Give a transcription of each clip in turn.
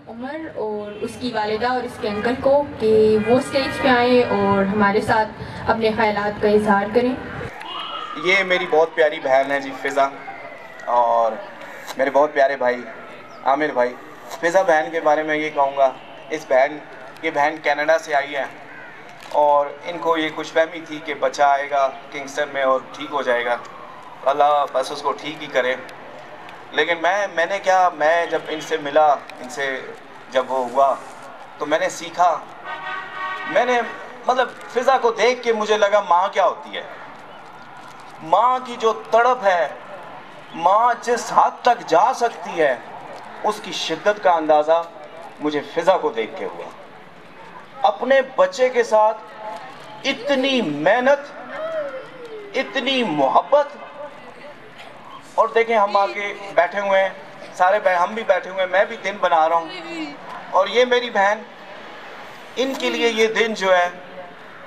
उमर और उसकी वालिदा और उसके अंकल को कि वो स्टेज पे आए और हमारे साथ अपने ख़यालात का इजहार करें। ये मेरी बहुत प्यारी बहन है जी फ़िज़ा, और मेरे बहुत प्यारे भाई आमिर भाई। फ़िज़ा बहन के बारे में ये कहूँगा, ये बहन कनाडा से आई है और इनको ये खुशफ़हमी थी कि बच्चा आएगा किंगस्टन में और ठीक हो जाएगा। अल्लाह बस उसको ठीक ही करे। लेकिन मैं जब इनसे मिला, इनसे जब वो हुआ तो मैंने सीखा, मैंने मतलब फ़िज़ा को देख के मुझे लगा माँ क्या होती है। माँ की जो तड़प है, माँ जिस हद तक जा सकती है, उसकी शिद्दत का अंदाज़ा मुझे फ़िज़ा को देख के हुआ। अपने बच्चे के साथ इतनी मेहनत, इतनी मोहब्बत। और देखें, हम आके बैठे हुए हैं, हम भी बैठे हुए हैं, मैं भी दिन बना रहा हूँ, और ये मेरी बहन, इनके लिए ये दिन जो है,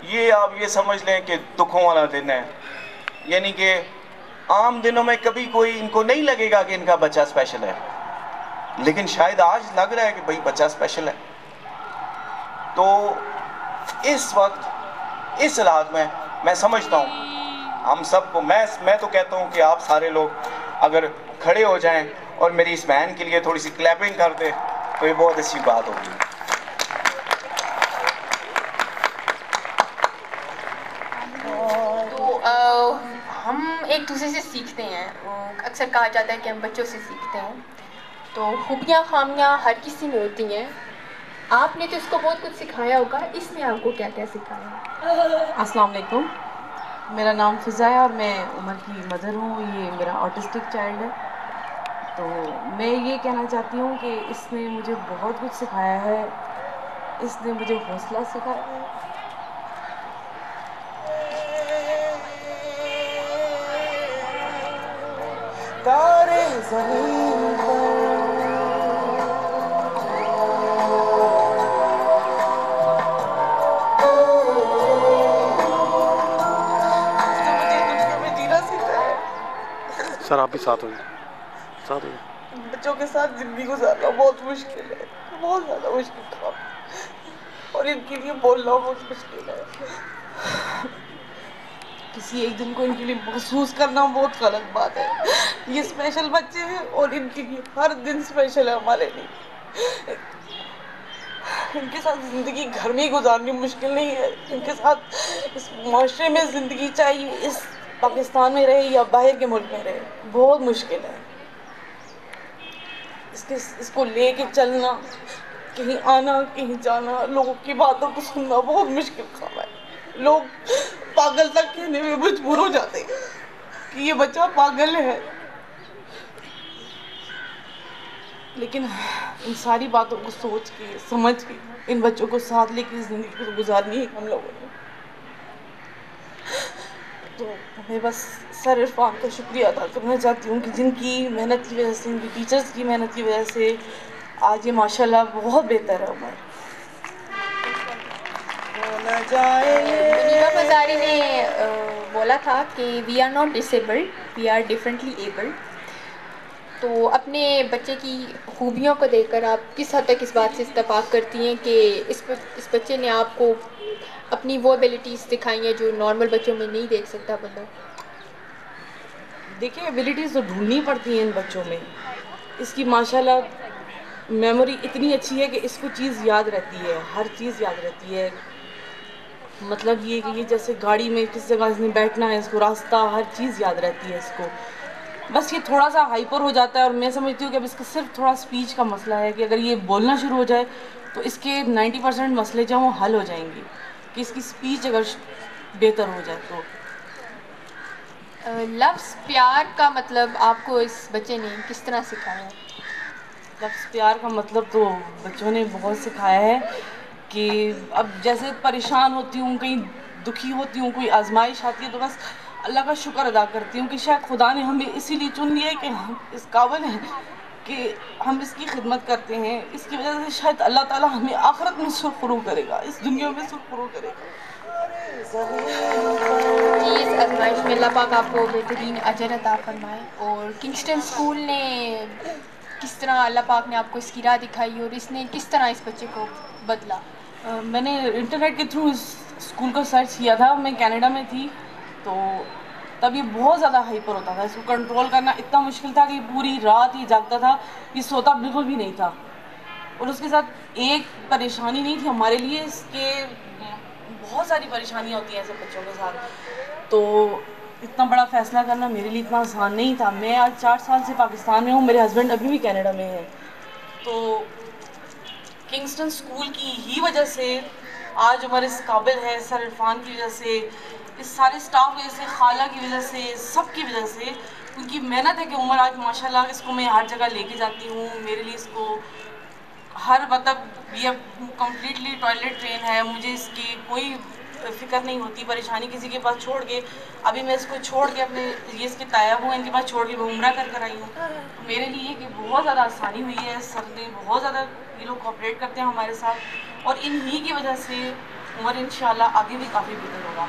ये आप ये समझ लें कि दुखों वाला दिन है। यानी कि आम दिनों में कभी कोई इनको नहीं लगेगा कि इनका बच्चा स्पेशल है, लेकिन शायद आज लग रहा है कि भाई बच्चा स्पेशल है। तो इस वक्त इस हालात में मैं समझता हूँ हम सबको, मैं तो कहता हूँ कि आप सारे लोग अगर खड़े हो जाएं और मेरी इस बहन के लिए थोड़ी सी क्लैपिंग कर दें तो ये बहुत अच्छी बात होगी। तो हम एक दूसरे से सीखते हैं। अक्सर कहा जाता है कि हम बच्चों से सीखते हैं। तो खूबियाँ खामियाँ हर किसी में होती हैं। आपने तो इसको बहुत कुछ सिखाया होगा, इसने आपको क्या क्या सिखाया? अस्सलाम वालेकुम, मेरा नाम फ़िज़ा है और मैं उमर की मदर हूँ। ये मेरा ऑटिस्टिक चाइल्ड है। तो मैं ये कहना चाहती हूँ कि इसने मुझे बहुत कुछ सिखाया है। इसने मुझे हौसला सिखाया है। तारे ज़मीन सर आप भी साथ हो बच्चों के साथ ज़िंदगी गुजारना बहुत मुश्किल है, बहुत ज़्यादा मुश्किल काम, और इनके लिए बोलना बहुत मुश्किल है। किसी एक दिन को इनके लिए महसूस करना बहुत गलत बात है। ये स्पेशल बच्चे हैं और इनके लिए हर दिन स्पेशल है हमारे लिए। इनके साथ ज़िंदगी घर में ही गुजारनी मुश्किल नहीं है। इनके साथ इस माशरे में ज़िंदगी, चाहिए इस पाकिस्तान में रहे या बाहर के मुल्क में रहे, बहुत मुश्किल है। इसको लेके चलना, कहीं आना कहीं जाना, लोगों की बातों को सुनना बहुत मुश्किल काम है। लोग पागल तक कहने में मजबूर हो जाते हैं कि ये बच्चा पागल है। लेकिन इन सारी बातों को सोच के, समझ के, इन बच्चों को साथ लेके ज़िंदगी को गुजारनी है हम लोगों ने। तो मैं बस सर इरफान का शुक्रिया अदा करना चाहती हूँ कि जिनकी मेहनत की वजह से, इनकी टीचर्स की मेहनत की वजह से आज ये माशाल्लाह बहुत बेहतर है उमर। मुनीबा मज़ारी ने बोला था कि we are not disabled, we are differently abled. तो अपने बच्चे की खूबियों को देखकर आप किस हद तक इस बात से इत्तेफाक करती हैं कि इस बच्चे ने आपको अपनी वो एबिलिटीज़ दिखाई हैं जो नॉर्मल बच्चों में नहीं देख सकता बंदा? देखिए, एबिलिटीज़ तो ढूंढनी पड़ती हैं इन बच्चों में। इसकी माशाल्लाह मेमोरी इतनी अच्छी है कि इसको चीज़ याद रहती है, हर चीज़ याद रहती है। मतलब ये कि ये जैसे गाड़ी में किस जगह इसने बैठना है, इसको रास्ता, हर चीज़ याद रहती है इसको। बस ये थोड़ा सा हाइपर हो जाता है, और मैं समझती हूँ कि अब इसका सिर्फ थोड़ा स्पीच का मसला है कि अगर ये बोलना शुरू हो जाए तो इसके 90% मसले जो हैं वो हल हो जाएंगे, कि इसकी स्पीच अगर बेहतर हो जाए तो। लफ्ज़ प्यार का मतलब आपको इस बच्चे ने किस तरह सिखाया? लफ्ज़ प्यार का मतलब तो बच्चों ने बहुत सिखाया है कि अब जैसे परेशान होती हूँ, कहीं दुखी होती हूँ, कोई आजमाइश आती है, तो बस अल्लाह का शुक्र अदा करती हूँ कि शायद खुदा ने हमें इसीलिए चुन लिया है कि हम इस काबिल हैं कि हम इसकी खिदमत करते हैं। इसकी वजह से शायद अल्लाह ताला हमें आखिरत में सुरखरू करेगा, इस दुनिया में सुरखरू करेगा। इस आजमाइश में अल्लाह पाक आपको बेहतरीन अजर अता फरमाए। और किंगस्टन स्कूल ने किस तरह अल्लाह पाक ने आपको इसकी राह दिखाई और इसने किस तरह इस बच्चे को बदला? मैंने इंटरनेट के थ्रू इस स्कूल को सर्च किया था। मैं कनाडा में थी तो तब ये बहुत ज़्यादा हाइपर होता था। इसको कंट्रोल करना इतना मुश्किल था कि पूरी रात ही जागता था, ये सोता बिल्कुल भी नहीं था। और उसके साथ एक परेशानी नहीं थी हमारे लिए, इसके बहुत सारी परेशानियाँ होती हैं ऐसे बच्चों के साथ। तो इतना बड़ा फ़ैसला करना मेरे लिए इतना आसान नहीं था। मैं आज 4 साल से पाकिस्तान में हूँ, मेरे हस्बैंड अभी भी कनाडा में हैं। तो किंगस्टन स्कूल की ही वजह से आज उमर इस काबिल है, सर इरफान की वजह से, इस सारे स्टाफ की वजह से, खाला की वजह से, सब की वजह से, उनकी मेहनत है कि उमर आज माशाल्लाह इसको मैं हर जगह लेके जाती हूँ। मेरे लिए इसको हर मतलब ये कम्प्लीटली टॉयलेट ट्रेन है, मुझे इसकी कोई फिक्र नहीं होती, परेशानी किसी के पास छोड़ के। अभी मैं इसको छोड़ के अपने ये इसके ताया हुए इनके पास छोड़ के मैं उम्रा कर आई हूँ। तो मेरे लिए कि बहुत ज़्यादा आसानी हुई है, सर ने बहुत ज़्यादा ये लोग कोऑपरेट करते हैं हमारे साथ, और इन्हीं की वजह से उमर इंशाल्लाह आगे भी काफ़ी बेहतर होगा।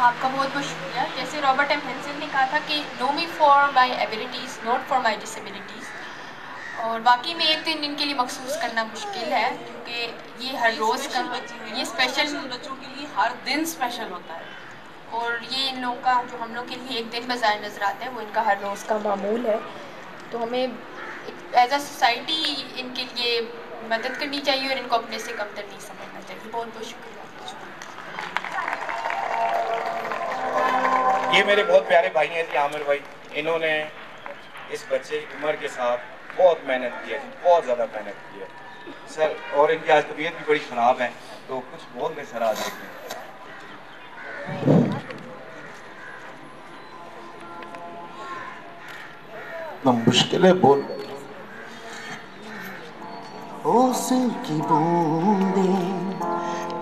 आपका बहुत बहुत शुक्रिया। जैसे रॉबर्ट एम हेंसन ने कहा था कि know me for my abilities not for my disabilities, और बाकी में एक दिन इनके लिए मखसूस करना मुश्किल है क्योंकि ये हर रोज़ का ये स्पेशल बच्चों के लिए हर दिन स्पेशल होता है। और ये इन लोग का जो हम लोग के लिए एक दिन बज़ाहिर नज़र आता है वो इनका हर रोज़ का मामूल है। तो हमें एज अ सोसाइटी इनके लिए मदद करनी चाहिए और इनको अपने से कमतर नहीं समझना चाहिए। बहुत बहुत शुक्रिया। ये मेरे बहुत प्यारे भाई हैं जी, आमिर भाई। इन्होंने इस बच्चे की उम्र के साथ बहुत मेहनत की है, बहुत ज़्यादा मेहनत की है सर। और इनकी आज तबीयत भी बड़ी ख़राब है, तो कुछ बोल दे सर आज देखते हैं। मुश्किल है बोल। ओस की बूंदें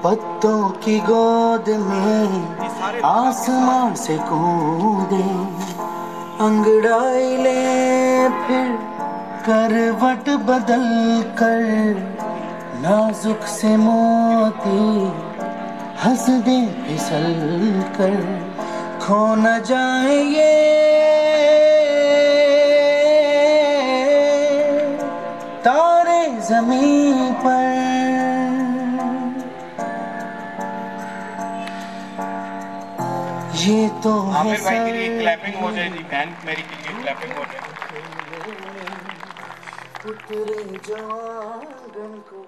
पत्तों की गोद में आसमान से कूदे, अंगड़ाई ले फिर करवट बदल कर, नाजुक से मोती हंस दे फिसल कर, खो न जाए ये तारे ज़मीं पर। ये तो आमिर भाई के लिए क्लैपिंग हो जाए जी, बहन मेरी के लिए क्लैपिंग हो जाए। उतरे जवान को